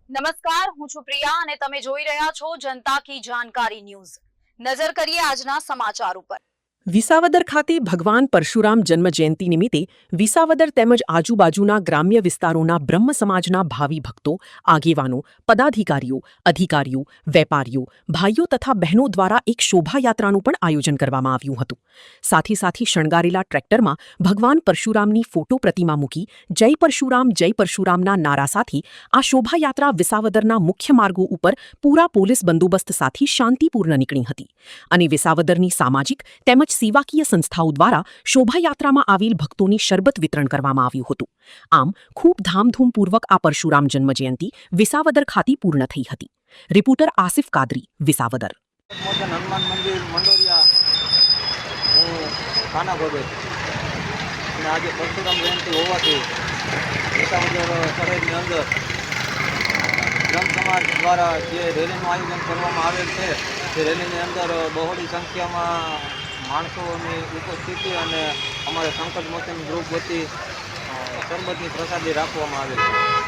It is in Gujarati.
નમસ્કાર, હું છું પ્રિયા અને તમે જોઈ રહ્યા છો જનતા કી જાણકારી ન્યૂઝ। નજર કરીએ આજના સમાચાર ઉપર। વિસાવદર ખાતે ભગવાન પરશુરામ જન્મજયંતિ નિમિત્તે વિસાવદર તેમજ આજુબાજુના ગ્રામ્ય વિસ્તારોના બ્રહ્મ સમાજના ભાવિ ભક્તો, આગેવાનો, પદાધિકારીઓ, અધિકારીઓ, વેપારીઓ, ભાઈઓ તથા બહેનો દ્વારા એક શોભાયાત્રાનું પણ આયોજન કરવામાં આવ્યું હતું। સાથે સાથે શણગારેલા ટ્રેક્ટરમાં ભગવાન પરશુરામની ફોટો પ્રતિમા મૂકી જય પરશુરામના નારા સાથે આ શોભાયાત્રા વિસાવદરના મુખ્ય માર્ગો ઉપર પૂરા પોલીસ બંદોબસ્ત સાથે શાંતિપૂર્ણ નીકળી હતી અને વિસાવદરની સામાજિક તેમજ સેવાકીય સંસ્થાઓ દ્વારા શોભાયાત્રામાં આવેલ ભક્તોને શરબત વિતરણ કરવામાં આવ્યું હતું। આમ ખૂબ ધામધૂમપૂર્વક આ પરશુરામ જન્મજયંતિ વિસાવદર ખાતે પૂર્ણ થઈ હતી। રિપોર્ટર આસિફ કાદરી, વિસાવદર। હનુમાન મંદિર મંડોરિયા, હું કાના ભગત અને આજે પરશુરામ જયંતિ હોવાથી વિસાવદર શહેરની અંદર બ્રહ્મ સમાજ દ્વારા જે રેલીનું આયોજન કરવામાં આવેલ છે તે રેલીની અંદર બહોળી સંખ્યામાં માણસોની ઉપસ્થિતિ અને અમારે સંકટ મોચન ગ્રુપ વતી શરબતની પ્રસાદી રાખવામાં આવેલ છે।